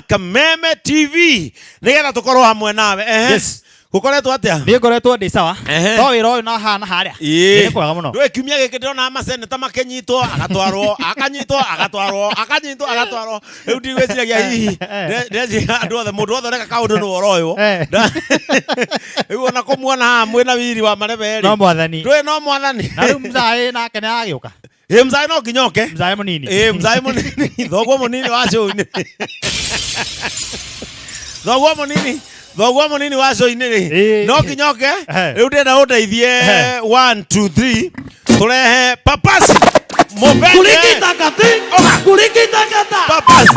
Kameme TV nigetha tukorwo hamwe nawe yes gukoretwo atia ni ngoretwo ndi sawa to wira uyu na hana haria ni kwega muno ndwe kiumia giki ndirona maseneta makenyitwo agatwarwo akanyitwo riu ndigwiciragia hihi ndeci andu othe mundu othe reka kaundu ni woroyo riu ona kumuona mwina wiri wa marebe no mwathani ndwe no mwathani na riu mzai nake ni agiuka mzai no kinyoke mzai munini mzai munini thogwo munini wa show-ini thogwo munini wa show-ini ri no kinyoke riu ndenda undeithie 1 2 3 turehe Papasi Mufenje kulikita kati Papasi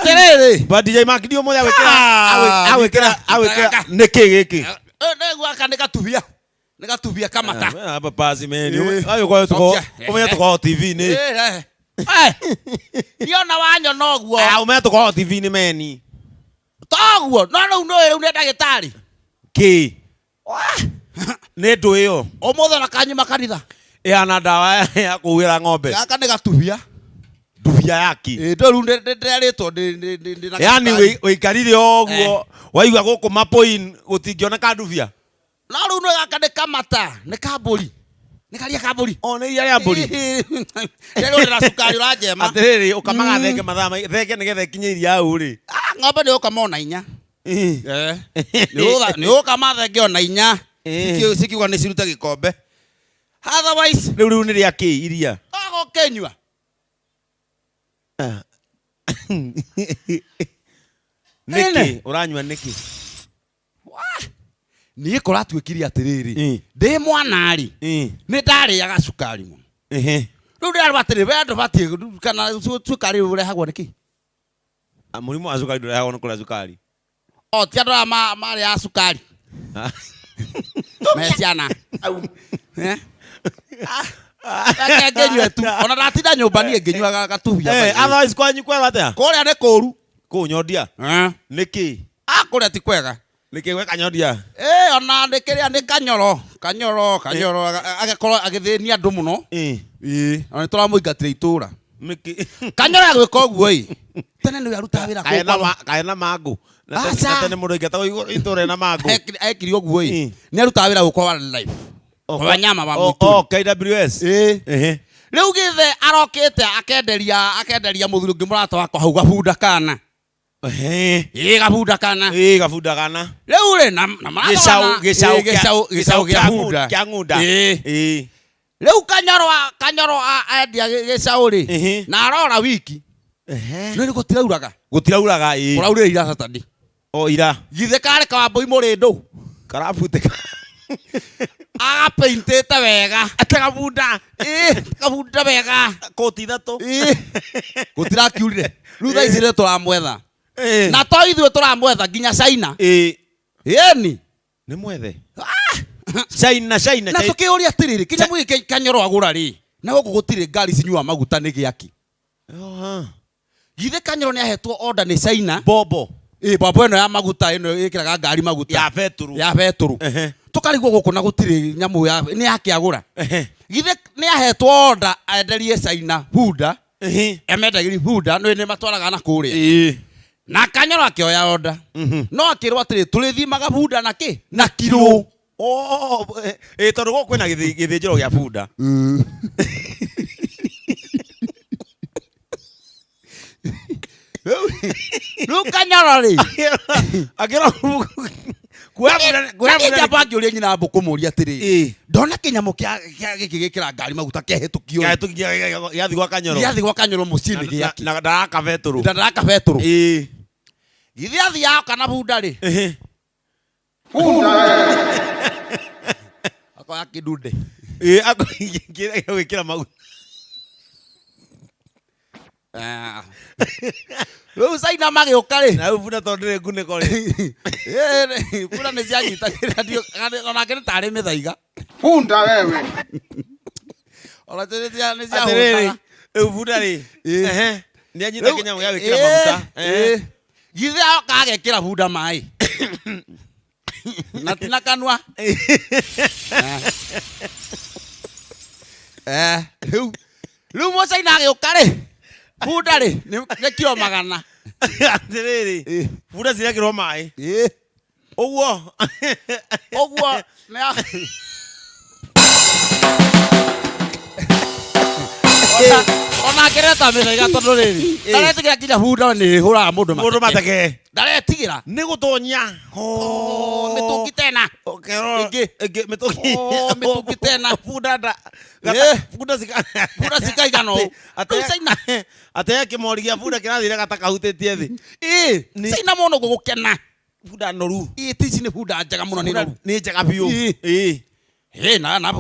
terere ba DJ Mark ndio moja awekera niki giki nego akandika tubia kama ta Papasi meni ayo kwa tuko umenya tuko TV ni yona wanyo noguo umenya tuko TV ni meni toguo no ne dagitari ki ne ndu iyo omothe na kanyima kanitha ana dawa ya kuwira ng'ombe akandika tubia yaki ndoru nderetwo yani wikarire oguo waigua guku mapoin gutingioneka nduvia no ru no akandika mata ne kaburi ne karia kaburi ne iya ya mburi rero na sukari urajema atiriri ukamaga thenge mathama thenge nigetha kinyiria au ri ng'ombe ni ukamona inya ni ukama thenge ona inya sikiuga ni ciruta gikombe otherwise riu ni ria ki iria ago kenywa niki uranywa niki ni ikora twikiri atiriri ndi mwana ri ni ndari aga sukari mu riu ndari batiri bendo batie kana sukari urehagwo niki murimu wa sukari ndurehagwo nukura sukari tiandora mari ya sukari mesiana ngenywe tu ona ndatinda nyumba ni ngenywa gatubia otherwise kwanyu kwega atia kuria ni kuru kunyondia niki kuria ti kwega niki gwe kanyondia ona ndikiria ni kanyoro agakorwo agithini andu muno ona turamuingatira itura niki kanyoro agwika uguo tene ni aruta wira kaena mangu na tene mundu ingata itura na mangu ekiri uguo ni aruta wira gukwa wildlife wanyama wa mwitu KWS riu githe arokite akenderia muthuri ungi murata wako hau gabunda kana gabunda kana riu ri na gicau kia ngunda riu kanyoro endia gicau ri na arora wiki ni gutirauraga kuraurire ira Saturday ira githe kare kawamboi murindu karabuteka agapeintete wega kabunda wega koti thatu gutirakiurire riu thaa ici ri turamwetha na to ithuĩ turamwetha nginya China ni mwethe China na tukiuria atiriri kinya mwiki kanyoro agura ri na guku gutire ngari cinyua maguta ni giaki githe kanyoro ni ahetwo order ni China bobo ino ya maguta ino ikiraga ngari maguta ya beturu tukarigwo guku na gutire nyamu ya ni yake agura githe ni ahetwo order enderie China huda emendagiri huda no ni matwaraga na kuria na kanyoro akioya order no akirwo atiri turithimaga huda na kilo tondu guku kwina githinjiro gia bunda riu kanyoro ri akira kuya bangi uria nyina mbuku muria atiri ndona kinyamu giki gikira ngari maguta kehetukio yathi gwa kanyoro mucini giaki na ndaraka beturu githi athi yao kana bunda ri akoya kidude gwikira maguta Wewe saina mage ukari. Na ubuda tondire ngune kore. Bunda ni cianyitagira ndio ona kene tare mithaiga. Bunda wewe. Ona tene cia ni cia hunda. Ubuda ri. Ni anyita kinyamu ya wikira maguta. Githe kagekira bunda mai. Na tina kanwa. Riu mucaina agiukari. Bunda ri ni kilo magana. Atiriri. Bunda cirekirwo mai. Oguo. Ona kereta mithaiga tondu riri. Ndaretigira kinya bunda ni huraga mundu mateke. Ndaretigira. Ni gutonya. Mitungi tena. Ege mitungi. Mitungi tena. Bunda sika no. Ate kimori gia bunda kirathire gatakahutitie thi. Saina mono gugukena. Bunda noru. Tici ni bunda njega muno ni noru. Ni njega biu. Na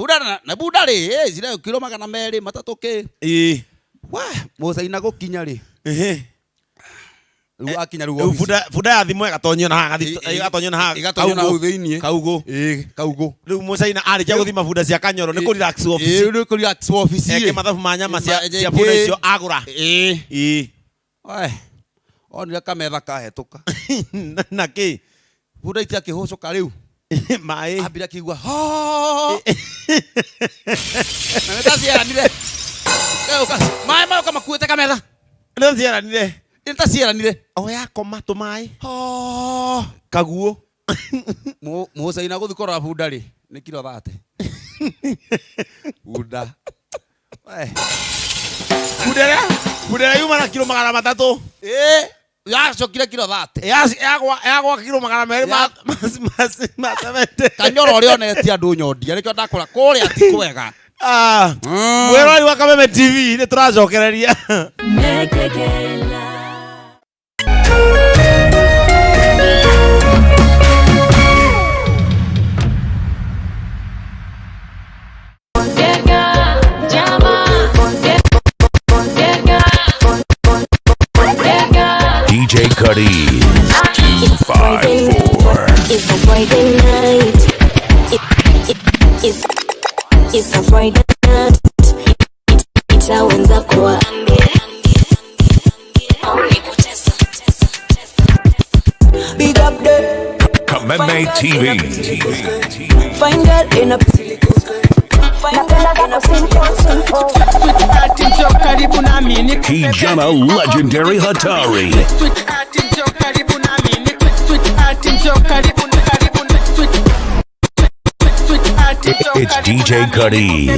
bunda ri. Cire kilo magana meri matatu ki. Mucaina gukinya ri. Riu akinya riu. Bunda ya thimo igatonyo na ha igatonyo na ha. Igatonyo na thiini. Kaugo. Kaugo. Riu mucaina ari ja guthima bunda cia Kanyoro ni ku relax office. Ni ku relax office. Eke mathabu ma nyama cia bunda icio agura. Onire kametha kahetoka. Na ki. Bunda itia kihucuka riu. Mai. Ambira kigua. Na nitaciaranire. Mai kama kuete kametha. Nitaciaranire. Nitaciaranire. Oya koma tu mai. Kaguo. Mucaina guthikora bunda ri. Ni kilo 30. Bunda. Bunda yuma na kilo 300. Yacokire kilo 30. Yagwa kilo 200 mas Kanyoro ri onetie andu nyondia nikio ndakora kuria ti kwega. Mwirori wa Kameme TV ni turacokereria. DJ Cuddy 254. It's a Friday night. It's a Friday night. Itaanza kuambia. Big up the Kameme TV. Find that in a Kijana Legendary Hatari. It's DJ Cuddy.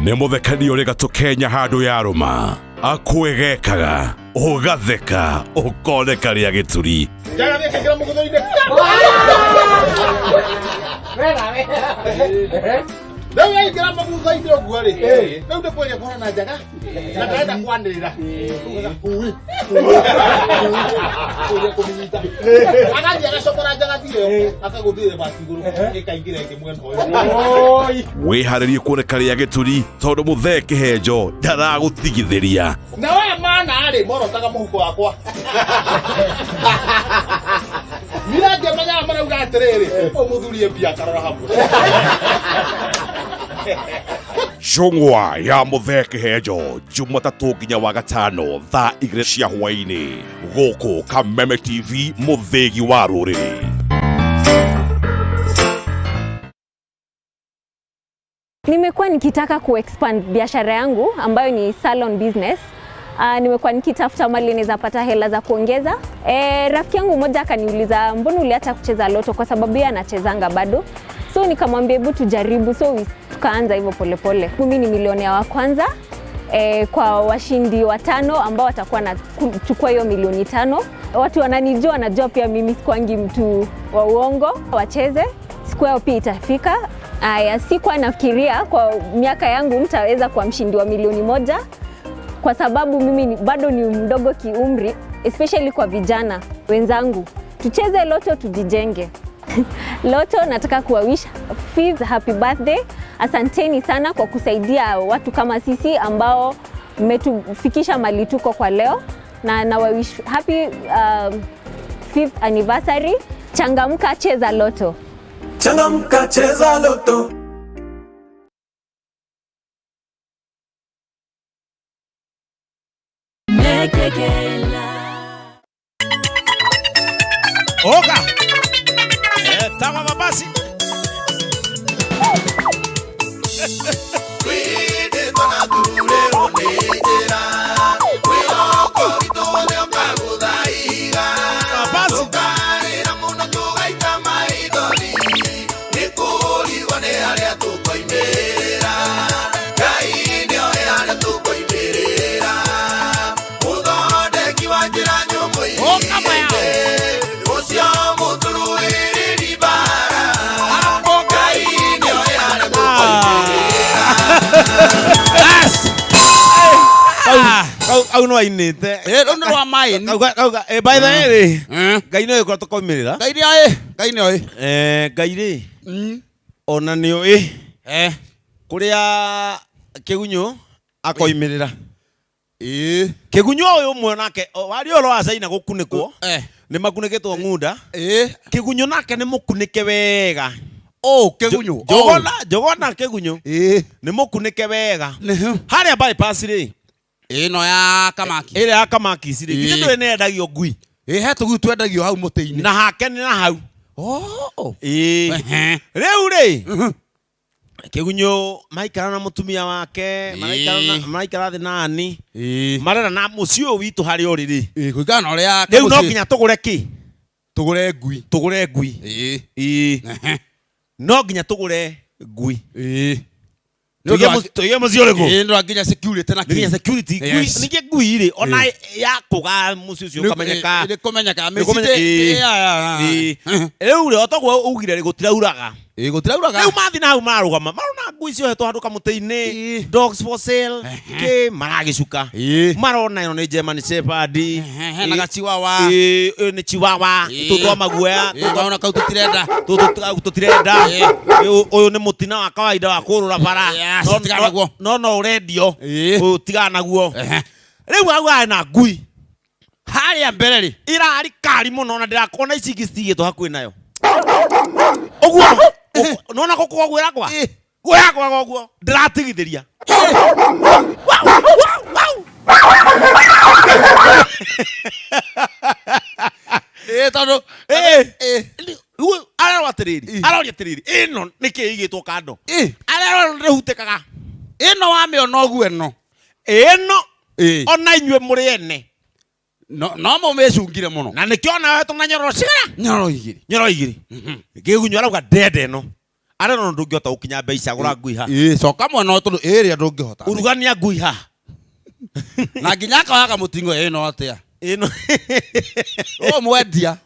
Nemuthekani uri gatu Kenya handu ya ruma akwegekaga ugatheka ukonekaria gituri Leo ya ikira mabuza idio gwari. Leo ndio pole kwa na jaga. Na kaenda kuandirira. Uwi. Uya kuminyita. Akaje agacokora jaga tire. Akaguthire batiguru. Ikaingira ite mwena hoyo. wiharirie kuonekaria gituri tondu mutheke henjo ndaragutigithiria Na wewe maana ari morotaga muhuko wakwa. Mira jamanya marauga atiriri. Umuthurie bia karora hamwe. Chungwa ya mutheke henjo Jumatatu nginya wa gatano thaa 2 cia hwaini guku Kameme TV muthegi wa ruriri. Nimekuwa nikitaka kuexpand biashara yangu ambayo ni salon business. Nimekuwa nikitafuta mali naweza pata hela za kuongeza. Rafiki yangu mmoja akaniuliza mbona uliacha kucheza loto, kwa sababu yeye anachezanga bado. So nikamwambia hebu tujaribu, so tukaanza hivyo polepole. Mimi ni milionea wa kwanza kwa washindi 5 ambao watakuwa na kuchukua hiyo milioni 5. Watu wananijua, wanajua pia mimi sikwangi mtu wa uongo. Wacheze, siku yao pia itafika. Sikuwa nafikiria kwa miaka yangu mtaweza kuwa mshindi wa milioni 1 kwa sababu mimi bado ni mdogo kiumri, especially kwa vijana wenzangu. Tucheze loto tujijenge. Loto nataka kuwawish 5th happy birthday. Asanteni sana kwa kusaidia watu kama sisi ambao mmetufikisha mali tuko kwa leo, na nawawish happy 5th anniversary. Changamka, cheza loto. Changamka, cheza loto. Oka. Tama Papasi. Kwide tona turero nejera. Kwiroko itole okagudaiga. Papasi. Tukaira muno tugaita maithori. Nikuri wane aria tukoimera. Kaine oe aria tukoimera. Muthondeki wa njira nyumu-ini. Oka maya. Ucio muturuiriri bara. Kaine oe aria tukoimera. Au no ainite. Ndo wa mai ni. By the way, Ngai no iko tukoimirira. Ngai ni oi. Ngai ri. Ona ni oi. Kuria Kigunyo akoimirira. Kigunyo uyu mwe nake wari oro acaina gukunikwo. Ni makunikitwo ngunda. Kigunyo nake ni mukunike wega. Kigunyo. Jogona Kigunyo. Ni mukunike wega. Haria bypass ri. No ya Kamaki. Ile ya Kamaki ri. Githe ndwe nendagio ngui. He tugu twendagio hau muti-ini. Na hake ni na hau. Riu ri. Kigunyo maikara na mutumia wake, maikara thi nani. Marera na mucio witu hari oriri. Kuigana oria riu no nginya tugure ki? Tugure ngui. Tugure ngui. No nginya tugure ngui. Tuye mucio riku. Ndo nginya security na ki. Nginya security. Nige ngui ri ona ya kuga mucio ucio kamenyeka. Ni kumenyeka mesite. Riu ri otogwo ugire ri gutirauraga. Gutirauraga. Riu mathi na hau marugama. Marona ngui cio hetwo handu kamuti-ini. Dogs for sale. Ke maragicuka. Marona ino ni German Shepherd. Na gachiwawa. Ni chiwawa. Tutwa maguoya. Tuona kau tutirenda. Tutirenda. Uyu ni mutina wa kawaida wa kurura bara. No urendio. Utigana naguo. Riu hau ana ngui. Haria mbere ri. Irari kari muno na ndirakona ici igicitigitwo hakuhi nayo. Oguo nona gukwa gwira kwa gwira kwa oguo ndiratigithiria tondu ararwa atiriri ino niki igitwo kando ararwa ndihutikaga ino wa me ono oguo ino ona inywe muri ene no mo mecungire muno na nikiona wetu na nyoro cigara nyoro igiri Kigunyo arauga ndende no areno ndungihota gukinya mbeca gura ngui ha coka mwana tondu area ndungihota urugania ngui ha na nginya akawaga mutingo ino atia ino mwendia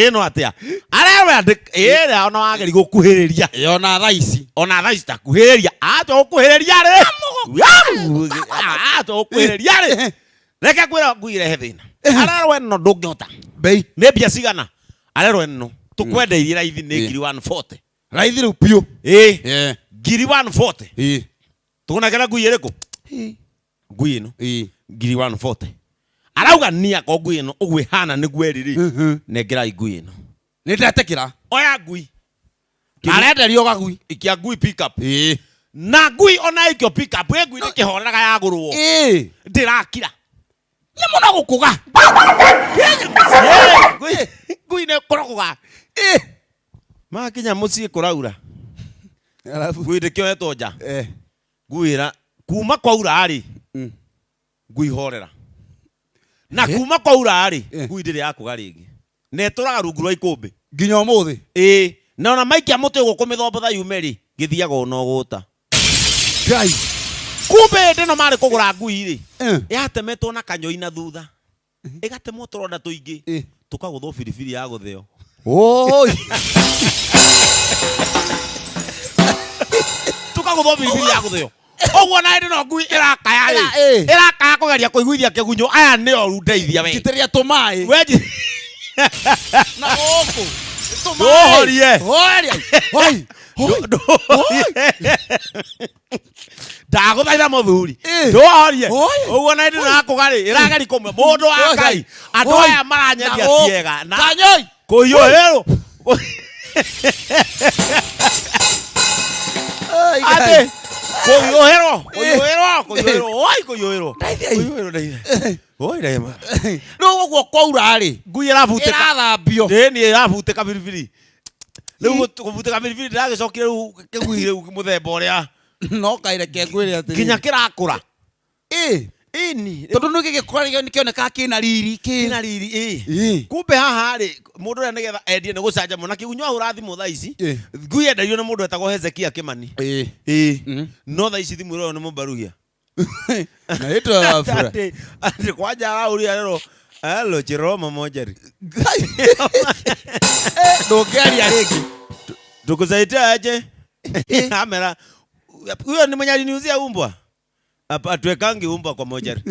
ino atia arewe ona wageri gukuhiriria ona thaici takuhiriria ato gukuhiriria ri gukuhiriria reke kwira ngui rehe thina arewe no ndungihota bei ne bia cigana arewe no tukwendeirie raithi ni 140 raithi riu piu ngiri 140 tukunagera ngui iriku ngui ino ngiri 140 arauga nia ko ngui ino ugwe hana niguo eriri nengera ngui ino ni ndetekira oya ngui arenderio gagui ikia ngui pick up na ngui ona ikio pick up ngui ni kihoreraga ya gurwo ndirakira ni muna gukuga ngui ne korokuga makinya mucie kuraura alafu ngui ndikiohetwo nja nguira kuma kwaura ari ngui horera na kuma kwaura ari ngui ndiri yakuga ringi neturaga rungu rwa ikumbi nginya umuthi na ona maikia muti gukumithomba yumeri githiaga ona guta gai kumbe ndino mari kugura ngui ri yatemetwo na kanyoi na thutha igatemwo turonda tuingi tukaguthwo biribiri ya gutheo tukaguthwo biribiri ya gutheo Ogwo na ndi no ngui irakaya ri. Irakaya kugeria kuiguithia kigunyo aya ni oru ndeithia we. Giteria tumai. Weji. Na goko. Dohorie. Hoi. Ndaguthaitha muthuri. Dohorie. Ogwo na ndi na kugari iragari kumwe mundu wa Ngai. Andu aya maranyeria tiega. Na Kanyoi. Kuyohero. Ate. Kuyohero. Oi kuyohero. Oi daima. No gwo kwaura ri. Ngui iravutika. Irathambio. Ni iravutika biribiri. Riu kuvutika biribiri ndagicokire riu kigui riu muthemba uria. No kaireke ngwire atiri. Kinya kirakura. Ini. Tondu no gigikura nikioneka kina riri. Kina riri. Kumbe haha ri mundu ria nigetha endie ni gucanja mona kigunyo ahura thimu thaa ici. Ngui endario ni mundu etagwo Hezekia Kimani. No thaa ici thimu ro ni mubarugia. Na ito afura. Ati kwaja auria rero. Hello Jerome Mojeri. Ndongeria rigi. Tukusaidia aje? Kamera. Huyo ni mwenye aliniuzia umbwa. Hapa tuwekangi umbwa kwa Mojeri.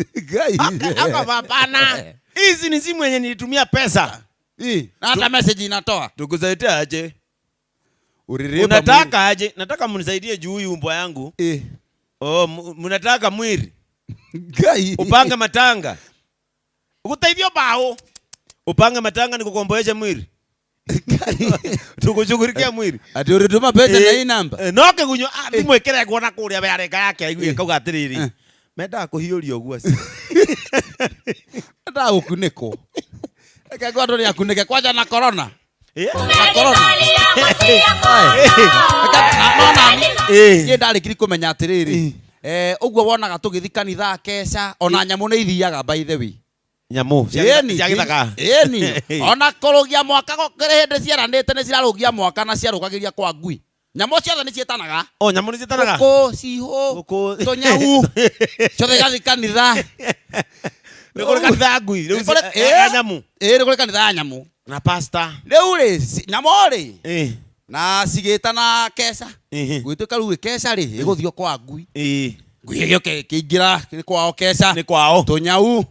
Haka hapana. Hizi ni simu yenye nilitumia pesa. Na hata message inatoa. Tukusaidia aje? Unataka aje? Nataka mnisaidie juu huyu umbwa yangu. Oh, mnataka mwiri. Upange matanga. Ukutaithio bao. Upange matanga nikukomboeshe mwiri. Tukushughulikia mwiri. Ati urituma pesa na hii namba. No kigunyo ndimwekere kuona kuria yareka yake aiguye kauga atiriri. Menda kuhiuria ogwo aci. Nda gukuniko. Eka gwa ndori akunike kwaja na corona. Na corona. Ye ndarikiri kumenya atiriri. Ugwo wonaga tugithi kanitha kesha ona nyamu ni ithiaga by the way. Nyamu cia githaka. Ona kurugia mwaka gokire hindi ciaranite ni cirarugia mwaka na ciarugagiria kwa ngui. Nyamu ciothe ni cietanaga. Nyamu ni cietanaga. Ko ciho. Tonyau. Ciothe gathi kanitha. Ni kuri kanitha ngui. Riu nyamu. Ni kuri kanitha nyamu. Na pastor. Riu ri nyamu ri. Na cigitana kesha. Gwituka riu kesha ri iguthio kwa ngui. Ngui igio kiingira ni kwao kesha. Ni kwao. Tonyau.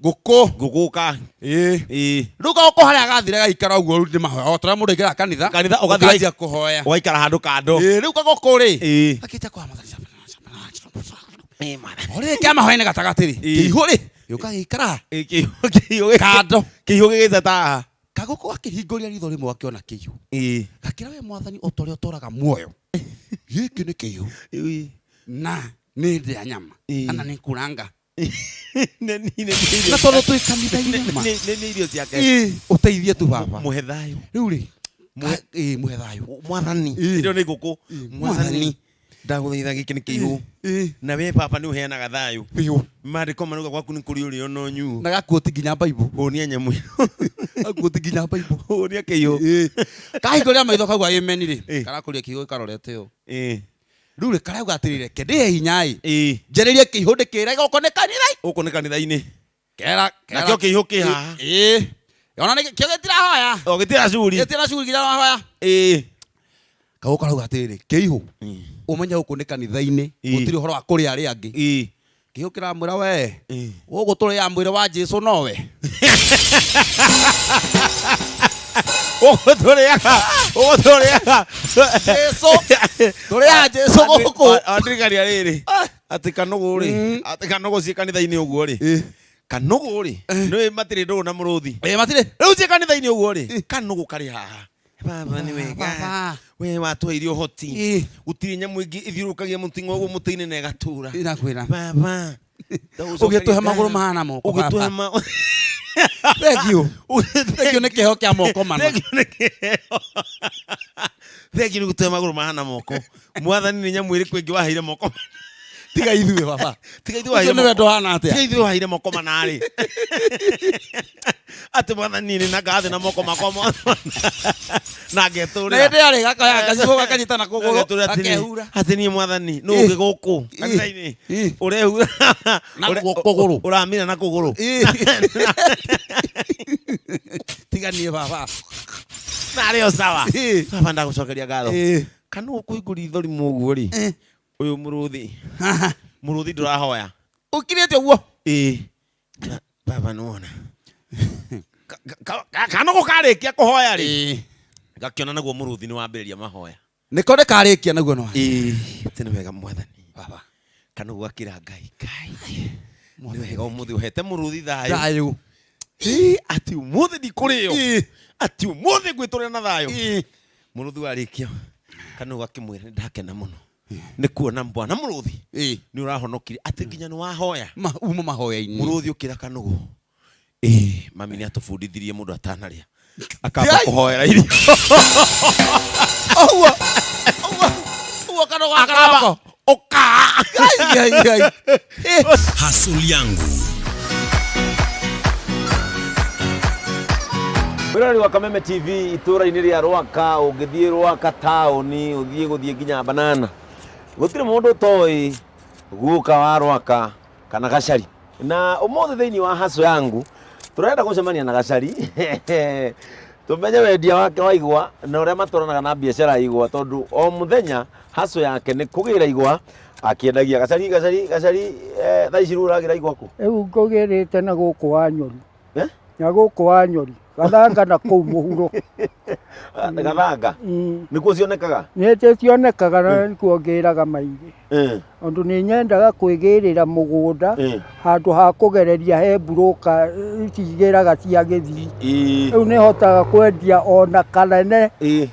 Gukuka. Riu goko haria gathire gaikara uguo ndi mahoya. Otora mundu ikira kanitha. Kanitha ugathia kuhoya. Waikara handu kando. Riu goko ri. Akita kwa mathari. Ore kama hoine gatagati ri. Kiihu ri. Yuka gikara. Kando. Kiihu gigiceta. Kagoko akihinguria ritho rimwe akiona kiihu. Gakira we mwathani utore utoraga muoyo. Giki ni kiihu. Na ni ndia nyama. Ana ni kuranga. Na tolo tu kanitha-ini ma. Ni irio ciake. Uteithie tu baba. Muhe thayu. Riu ri. Muhe thayu. Mwathani. Irio ni nguku. Mwathani. Ndaguthaitha giki ni kiihu. Na we papa ni uheanaga thayu. Maandiko manuga gwaku ni kuri uri ono nyu. Na gakuoti nginya Bible. Honia nyamu. Gakuoti nginya Bible. Honia kiihu. Kahinguria maitho kagwa amen ri. Karakuria kiihu karorete yo. Riu ri karauga atirire kende hinya i. Njeririe kiihu ndikire goko ni kanitha. Uko ni kanitha-ini. Kera. Na kio kiihu ki haha. Ona ni kio gitira hoya. O gitira curi. Gitira curi gitira hoya. Kago karauga atirire kiihu. Umenya uko ni kanitha-ini. Gutiri horo wa kuria ari angi. Kiihu kiramwira we. Uguturi ya mwire wa Jesu nowe. Ogotoreaga. Jesu. Tore ya Jesu guku. Andirikania riri. Ati kanogo ri. Ati kanogo ci kanitha-ini uguo ri. Kanogo ri. No matire ndo na muruthi. Matire. Riu ci kanitha-ini uguo ri. Kanogo kari haha. Baba ni wega. We watwairio hoti. Gutiri nyamu ingi ithirukagia mutingo uguo mutini na gatura. Inakwira. Baba. Ugituhe maguru mahana moko. Ugituhe ma. Thank you. Thank you nekeho kia moko mana. Thank you gutuhe maguru mahana moko. Mwathani ni nyamu iri kwingi waheire moko. Tiga ithuwe baba. Tiga ithuwe waheire moko. Ndo hana atia. Tiga ithuwe waheire moko manari. Ati mwathani ni nagathe na moko makwa. Na getura. Na ndere gakaya gacigo gakanyita na kuguru. Akehura. Ati ni mwathani no uge guku. Kanitha-ini. Urehura. Na kuguru. Uramina na kuguru. Tiga ni baba. Nari o sawa. Baba ndagucokeria ngatho. Kana ukuiguri ithori muguo ri. Uyu muruthi. Muruthi ndurahoya. Ukirete uguo. Baba nuona. Kanogo karikia kuhoya ri. Gakiona naguo muruthi ni wambiriria mahoya. Nikone karikia naguo no. Tene wega mwathani. Baba. Kanogo gakira Ngai. Ni wega umuthi uhete muruthi thayo. Ati umuthi ndikurio. Ati umuthi gwitũrĩa na thayo. Muruthi warikio. Kanogo akimwira ndakena muno. Nĩ kuona mbwana muruthi. Nĩ ũrahonokire ati nginya nĩ wahoya. Uma mahoya-inĩ. Muruthi ukira Kanogo. Mami nĩ atũbundithirie mũndũ atanaria. Akamba kuhoera irio. Uwa Kanogo akamba. Oka. Hasuli yangu. Mwirori wa Kameme TV itura-inĩ rĩa Rwaka, ũngĩthiĩ Rwaka taũni, ũthiĩ nginya Banana. Gũtirĩ mũndũ ũtoĩ guka wa Rwaka kana Gacari. Na ũmũthĩ thĩinĩ wa haso yangu tũrenda gũcemania na Gacari. Tũmenye wendia wake wa igwa na ũrĩa matwaranaga na biacara ya igwa, tondũ o mũthenya haso yake nĩ kũgĩra igwa akĩendagia. Gacari thaa ici rĩu ũragĩra igwa kũ? Rĩu ngũgĩrĩte na gũkũ wa Nyori. Na gũkũ wa Nyori. Gathanga na kũu mũhuro. Gathanga? Nĩkuo cionekaga? Nĩ cionekaga na nĩkuo ngĩraga maingĩ. Tondũ nĩ nyendaga kwĩgĩrĩra mũgũnda handũ ha kũgereria he mburũka cigĩraga cia gĩthii. Rĩu nĩ hotaga kwendia ona kanene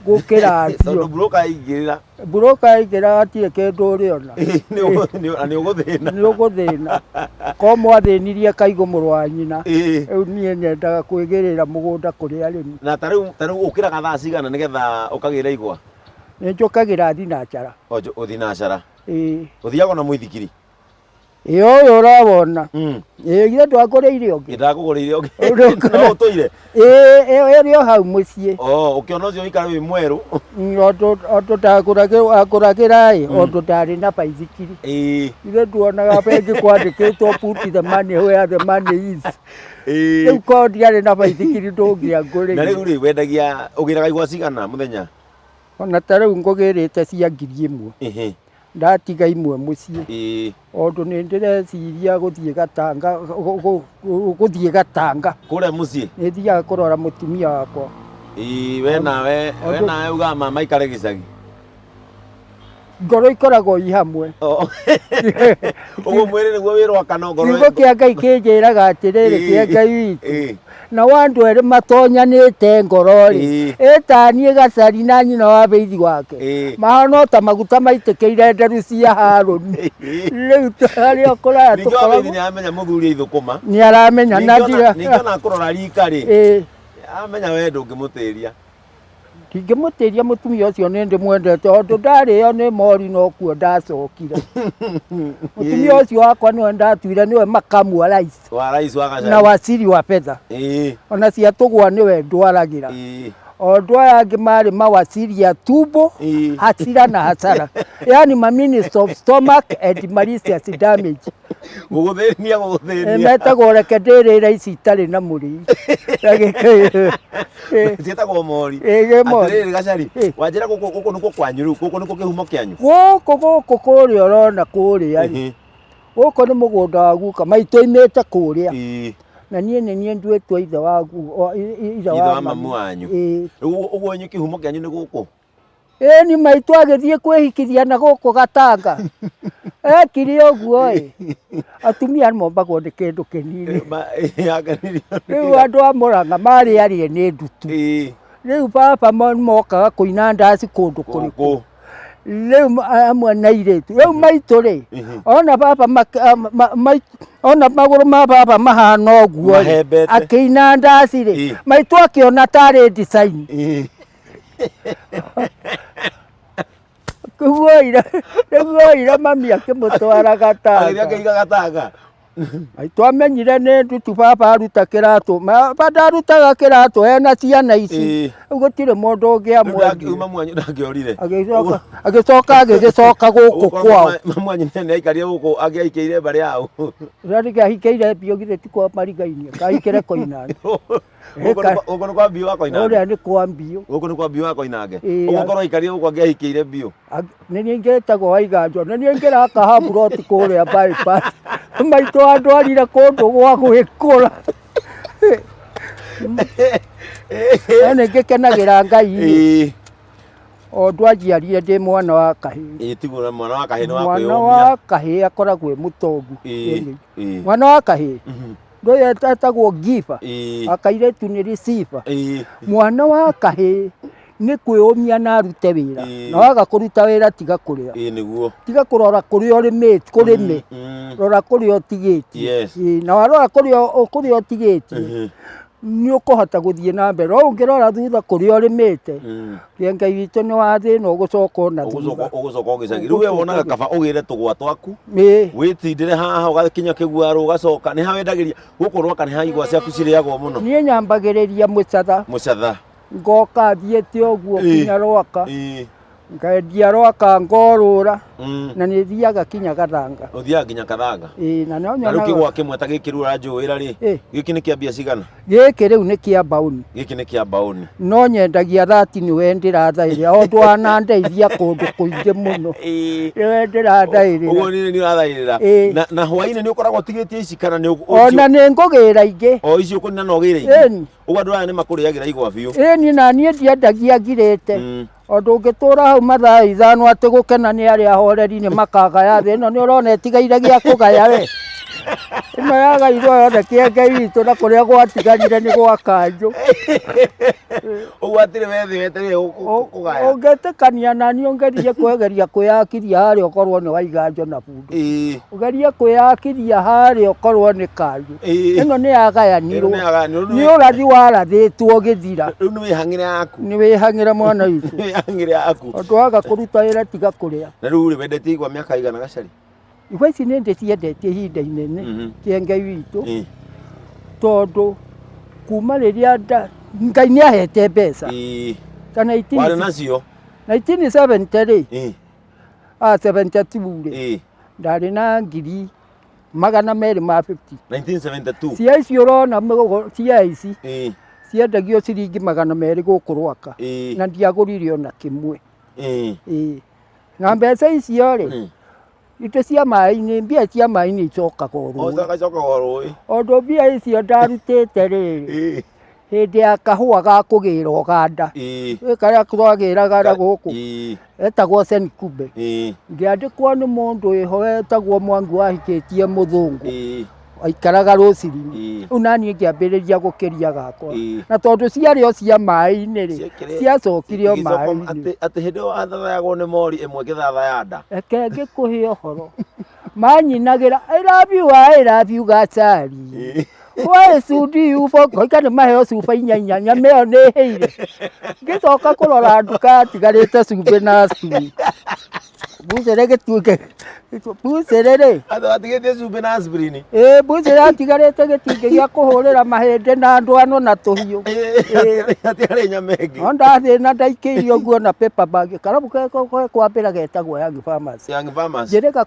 gũkĩra acio. Tondũ mburũka yaingĩrĩra? Mburũka yaingĩra hatirĩ kĩndũ ũrĩona. Nĩ ũgũthĩna? Nĩ ũgũthĩna. Ko mwathĩnirie kaigũ mũrũ wa nyina. Rĩu niĩ nyendaga kwĩgĩrĩra mũgũnda kũrĩ arĩmi. Na tarĩu ũkĩraga thaa cigana nĩgetha ũkagĩra igwa? Nĩ njũkagĩra thinacara. Ũthinacara? Ũthiaga na mũithikiri? Ũyũ ũrawona. Ithe ndwangũrĩire ũngĩ. Ndakũgũrĩire ũngĩ. No ũtũire? Ĩrĩ o hau mũciĩ. Ũkĩona ũcio ũikara wĩ mwerũ? Ondũ ndagũragĩra ondũ ndarĩ na baithikiri. Ithe nduonaga bengi kwandĩkĩtwo put the money where the money is. Rĩu ko ndiarĩ na baithikiri ndũngĩangũrĩire. Na rĩu wendagia ũgĩraga igwa cigana mũthenya? Ona ta rĩu ngũgĩrĩte cia 1,000. Ndatiga imwe mũciĩ. Ondũ nĩ ndĩreciria gũthiĩ Gatanga. Kũrĩa mũciĩ? Nĩ thiaga kũrora mũtumia wakwa. We nawe ugaga mama ikare gĩcagi? Ngoro ikoragwo i hamwe. Ũguo mwĩrĩ nĩguo wĩ Rwaka no ngoro. Kiugo kĩa Ngai kĩnjĩraga atĩrĩrĩ kĩa Ngai witũ. Na wandu erĩ matonyanĩte ngoro-rĩ, ĩtaniĩ Gacari na nyina wa beithi wake mahana ta maguta maitĩkĩire nderu cia Harũni. Rĩu harĩa kũraya tũkoragwo. Nĩ amenya mũthuri ithũkũma. Nĩ aramenya na ndira. Ningĩ ona kũrora rika-rĩ, amenya we ndũngĩmũtĩria. Ndingĩmũtĩria mũtumia ũcio nĩ ndĩmwendete, ondũ ndarĩo nĩ mori no kuo ndacokire. Mũtumia ũcio wakwa nĩwe ndatuire nĩwe makamu wa rais. Wa rais wa Gacari. Na waziri wa fedha. Ona cia tũgwa nĩwe ndwaragĩra. Ondũ aya angĩ marĩ mawaziri ya tumbo, hasira na hasara. Yani ma minister of stomach and malicious damage. Gũgũthĩnia. Metagwo reke ndĩrĩra ici itarĩ na mũrĩi. Ciĩtagwo mori. Atĩrĩrĩ Gacari, wanjĩra gũkũ nĩkuo kwanyu rĩu, gũkũ nĩkuo kĩhumo kĩanyu? Gũkũ kũrĩa ũrona kũrĩa-rĩ, gũkũ nĩ mũgũnda wa guka, maitũ oimĩte kũrĩa. Na niĩ nĩ niĩ nduĩtwo ithe wa mamu wanyu. Ũguo inyuĩ kĩhumo kĩanyu nĩ gũkũ? Ni maitũ agĩthiĩ kwĩhikithia na gũkũ Gatanga. Ekire ũguo-ĩ, atumia mombagwo nĩ kĩndũ kĩnini. Rĩu andũ a Mũrang'a marĩarie nĩ ndutu. Rĩu baba mokaga kũina ndaci kũndũ kũrĩkũ. Rĩu amwe na airĩtu. Rĩu maitũ-rĩ, ona baba ona magũrũ ma baba mahana ũguo-rĩ, akĩina ndaci-rĩ, maitũ akĩona tarĩ design. Rĩu oira mami akĩmũtwara Gatanga. Akĩiga Gatanga. Twamenyire nä ndutu baba aruta kä ratå ndarutaga kä ratå hena ciana ici gå tirä må ndå å ngä uma mwanyu ndangĩorire agä coka gå kå kwao mwanyu nĩ aikarire gũkũ agĩaikĩire mbarĩ yao rarä ahikä ire mbio githä ti kwa marigainie kahikä re koinange gũkũ nĩ kwa mbiũ wa koinange å rä a nä kwa mbio gũkũ nĩ kwa mbiũ wa koinange ũgũkorwo aikarire gũkũ angĩahikäire mbio nä niä ngä tagwo waiganjwo nä niä ngä raka hamburoti kå rä a bypass maitå andwarire kå ndå gwa gwä kå ra nä ngä kenagä ra ngai o ndwanjiarire ndä mwana wa kahä tigwo mwana wa kahä mwana wa kahä akoragwo e må tongu mwana wa kahä ndå yå etagwo ngiba akairetu nä receiver mwana wa kahä nä kwä å mia na arute wä ra na waga kå ruta wä ra tiga kå rä a tiga kå rora kå rä a å rä kå rä me rora kå rä a å tigä tie na warora kå rä a å tigä tie nä å kå hota gå thiä na mbere o å ngä rora thutha kå rä a å rä mä te kä ngai witå nä wathä na å gå coka ona thutha å gå coka å gä cagi rä u we wonaga kaba å gä re tå gwa twaku wä tindä re haha å gakinya kä guarå å gacoka nä hawendagä ria gå kå rwaka nä ha igwa ciaku cirä agwo må no niä nyambagä rä ria må catha ngoka thiä te å guo kinya rwaka ngaendia rwaka ngorå ra na nä thiaga kinya gathanga å thiaga nginya kathanga na rä u kä gwa kä mwe ta gä kä rura njå ä ra rä gä kä nä kä ambia cigana gä kä rä u nä kä a mbaåni gä kä nä kä a mbaåni no nyendagia thati nä we ndä rathaä ra o ndwanandeithia kå ndå kå ingä må no we ndä rathaä rä å guo nä rathaä ra na hwainä nä å koragwo tigä tie ici kana ona nä ngå gä ra ingä o icio å kå nina na å gä ra ingä å guo andå aya nä makå rä agä ra igwa biå ĩni na niĩ ndiendagia ngirĩte o ndũngĩtũra hau mathaa ithano atĩ gũkena nĩ arĩa ahoreri nĩ makagaya thĩ ĩno nĩ ũrona ĩtigaire gĩa kũgaya we ĩno yagairwo yothe kĩenge witũ na kũrĩa gwatigarire nĩ gwa kanjũ ũguo atirĩ wethi weterere kũgaya ũngĩtĩkania nani ũngerie kwĩgeria kwĩyakithia harĩa ũkorwo nĩ waiganjo na bundu ũgerie kwĩyakithia harĩa ũkorwo nĩ kanjũ ĩno nĩ yagayanirwo nĩ ũrathi warathĩtwo gĩthira rĩu nĩ wĩhang'ĩre yaku nĩ wĩhang'ĩre mwana witũ wĩhang'ĩre yaku ũndũ waga kũruta wĩra tiga kũrĩa na rĩu rĩ wendetie igwa mĩaka igana Gacari igwa ici nĩ ndĩ ciendetie ihinda inene kĩenge witũ tondũ kuma rĩrĩa Ngai nĩ ahete mbeca ta warĩ nacio 1970 72 rĩ ndarĩ na ngiri magana merĩ ma 50 1972 cia ici ũrona cia ici ciendagio ciringi magana merĩ gũkũ rwaka na ndiagũrire ona kĩmwe na mbeca icio rĩ indo cia maĩ-inĩ mbia cia maĩ-inĩ icokaga rũĩ ondũ mbia icio ndarutĩte rĩrĩ hĩndĩ ya kahũa ga kũgĩra ũganda karĩa twagĩraga gũkũ etagwo Senkube ngĩandĩkwo nĩ mũndũ wĩho etagwo Mwangi wahikĩtie mũthũngũ aikaraga rũciri-inĩ rĩu naniĩ ngĩambĩrĩria gũkĩria gakwa na tondũ ciarĩ o cia maĩ-inĩ rĩ ciacokire o maĩ-inĩ atĩ hĩndĩ ĩyo wathathayagwo nĩ mori ĩmwe gĩthathaya nda reke ngĩkũhe ũhoro manyinagĩra I love you Gacari we cudi ufo goika nĩ maheo cuba inyanya nyama ĩyo nĩ hĩire ngĩcoka kũrora nduka tigarĩte cumbĩ na aspirin bucere gĩtuĩke bucere rĩ andũ atigĩtie cumbĩ na aspirin bucere atigarĩte gĩtingĩ gĩa kũhũrĩra mahĩndĩ na ndwano na tũhiũ atiarĩ nyama ĩngĩ no ndathĩna ndaikĩirie ũguo na paper bag karabu kwambĩra getagwo Young Farmers njĩrĩga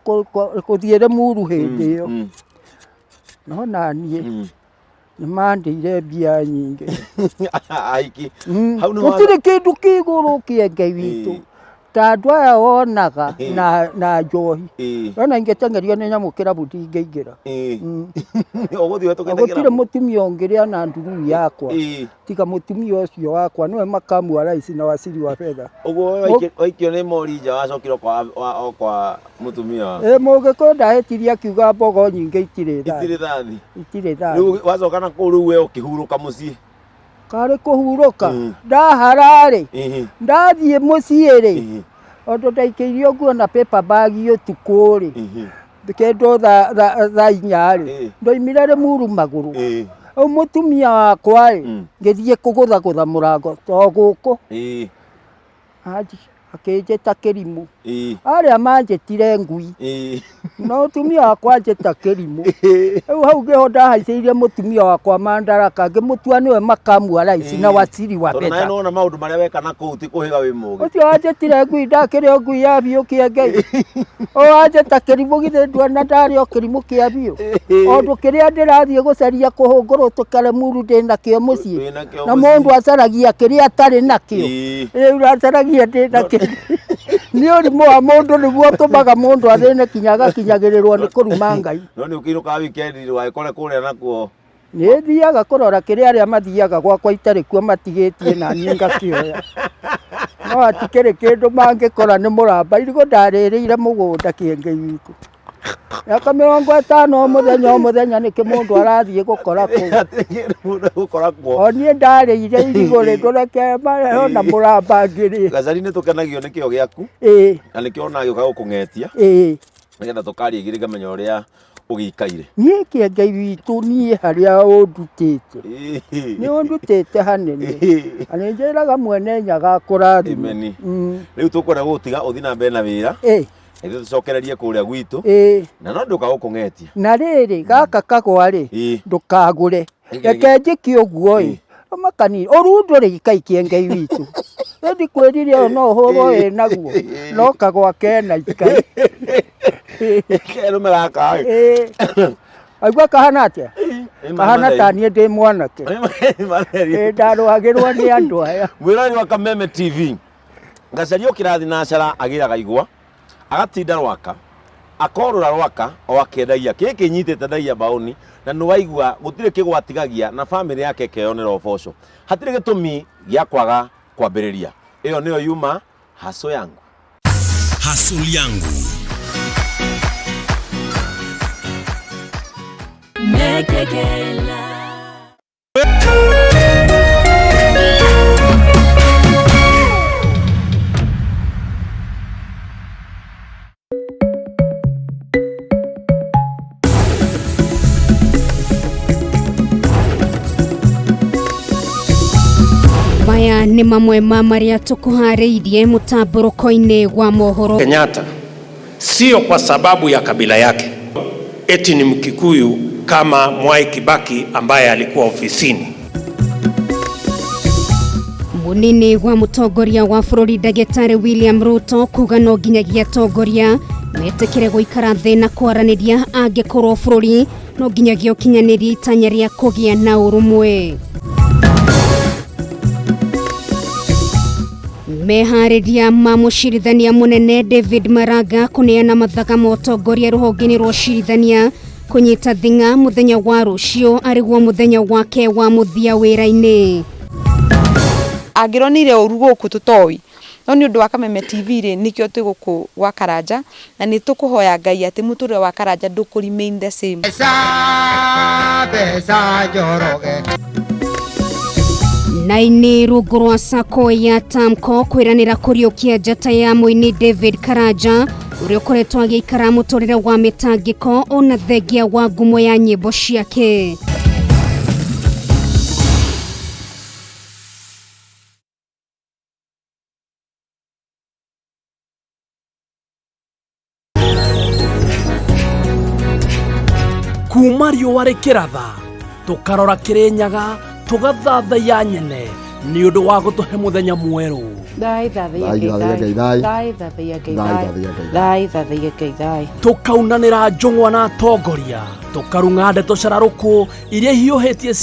gũthiĩre muru hĩndĩ ĩyo no naniĩ nĩ mandĩire mbia nyingĩ aiki gũtirĩ kĩndũ kĩgũrũ kĩenge witũ ta andũ aya wonaga na njohi ona ingĩteng'erio nĩ nyamũ kĩrabu ndingĩingĩra gũtirĩ mũtumia ũngĩrĩa na nduruu yakwa tiga mũtumia ũcio wakwa nĩwe makamu wa rais na waziri wa fedha ũguo waikio nĩ mori nja wacokire kwa mũtumia mũgĩkũyũ ndahĩtirie akiuga mbogo nyingĩ itirĩ thathi rĩu wacoka na kũu rĩu we ũkĩhurũka mũciĩ karĩ kũhurũka ndahararĩ ndathiĩ mũciĩ rĩ ondũ ndaikĩirie ũguo na paper bag ũtukũ rĩ kĩndũ thaa inya rĩ ndoimire Limuru magũrũ rĩu mũtumia wakwa rĩ ngĩthiĩ kũgũthagũtha mũrango to gũkũ akĩnjĩta kĩrimũ arĩa manjĩtire ngui no tumia wakwa njĩta kĩrimũ rĩu hau ngĩho ndahaicĩirie mũtumia wakwa Mandaraka ngĩmũtua nĩwe makamu wa rais na waziri wa fedha. Tondũ nona maũndũ marĩa weka na kũu ti kũhĩga wĩ mũũgĩ. Ũcio wanjĩtire ngui ndakĩrĩ o ngui ya biũ kĩa Ngai wanjĩta kĩrimũ githĩ nduona ndarĩ o kĩrimũ kĩa biũ o ũndũ kĩrĩa ndĩrathiĩ gũcaria kũhũngũrwo tũkaremuru ndĩnakĩo mũciĩ na mũndũ acaragia kĩrĩa atarĩ nakĩo rĩu racaragia ndĩnakĩo nĩ ũrimũ wa mũndũ nĩguo ũtũmaga mũndũ athĩne kinya agakinyagĩrĩrwo nĩ kũruma Ngai. No nĩ ũkĩinũkaga wikendi wagĩkore kũrĩa nakuo? Nĩ thiaga kũrora kĩrĩa arĩa mathiaga gwakwa itarĩ kuo matigĩtie na niĩ ngakĩoya no hatikĩrĩ kĩndũ mangĩkora nĩ mũramba irigũ ndarĩrĩire mũgũnda Kĩengei witũ miaka 50 o mũthenya nĩkĩ mũndũ arathiĩ gũkora kũu o niĩ ndarĩire irigũ rĩndũreke na mũramba ngĩrĩ. Gacari nĩ tũkenagio nĩ kĩo gĩaku na nĩkĩo ona gĩũka gũkũng'etia nĩgetha tũkaria igĩrĩ ngamenya ũrĩa ũgĩikaire. Niĩ Kĩengei witũ niĩ harĩa ũndutĩte nĩ ũndutĩte hanene na nĩ njĩraga mwene Nyaga kũrathima. Rĩu tũkwenda gũtiga ũthi na mbere na wĩra ithuĩ tũcokererie kũrĩa gwitũ na no ndũka gũkũng'etia. Na rĩrĩ gaka kagwa rĩ ndũkagũre reke njĩke ũguo makanini ũrundu rĩikai Kĩengei witũ ndikwĩrire o no ũhũrwo wĩ naguo no kagwa kena ikai kerũme gaka aigua kahana atĩa kahana ta niĩ ndĩ mwanake ndarũagĩrwo nĩ andũ aya. Mwĩrori wa Kameme TV Gacario kĩrathi na cara agĩraga igwa agatinda Rwaka akorũra Rwaka o akĩendagia kĩkĩ nyitĩte ndaia mbaũni na nĩ waigua gũtirĩ kĩgwatigagia na bamĩrĩ yake keyonera ũboco hatirĩ gĩtũmi gĩa kwaga kwambĩrĩria. Ĩyo nĩyo yuma haso yangu. Hustle yangu. Maya nĩ mamwe ma marĩa tũkũharĩirie mũtambũrũko-inĩ wa mohoro. Kenyatta sio kwa sababu ya kabila yake eti ni Mkikuyu kama Mwai Kibaki ambaye alikuwa ofisini. Munini wa mũtongoria wa bũrũri Ndagĩtarĩ William Ruto kuga no nginyagia atongoria metĩkĩre gũikara thĩ na kwaranĩria angĩkorwo bũrũri no nginyagia ũkinyanĩrie itanya rĩa kũgĩa na ũrũmwe. Meharĩria ma mũcirithania mũnene David Maraga kũneana mathaga ma ũtongoria rũhonge-inĩ rwa ũcirithania kũnyita thing'a mũthenya wa rũciũ arĩguo mũthenya wake wa mũthia wĩra-inĩ. Angĩronire ũru gũkũ tũtoĩ no nĩ ũndũ wa Kameme TV rĩ nĩkĩo twĩ gũkũ gwa Karanja na nĩ tũkũhoya Ngai atĩ mũtũrĩre wa Karanja ndũkũ-remain the same. Naini rungu rwa sako ya Tamko kwĩranĩra kũriũkia njata ya mũini David Karanja ũrĩa ũkoretwo agĩikara mũtũrĩre wa mĩtangĩko ona thengia wa ngumo ya nyĩmbo ciake. Kuma riũa rĩkĩratha tũkarora Kĩrĩnyaga tũgathathaiya nyene nĩ ũndũ wa gũtũhe mũthenya mwerũ. Tũkaunanĩra njũng'wa na atongoria tũkarung'a ndeto cararũkũ iria hiũhĩtie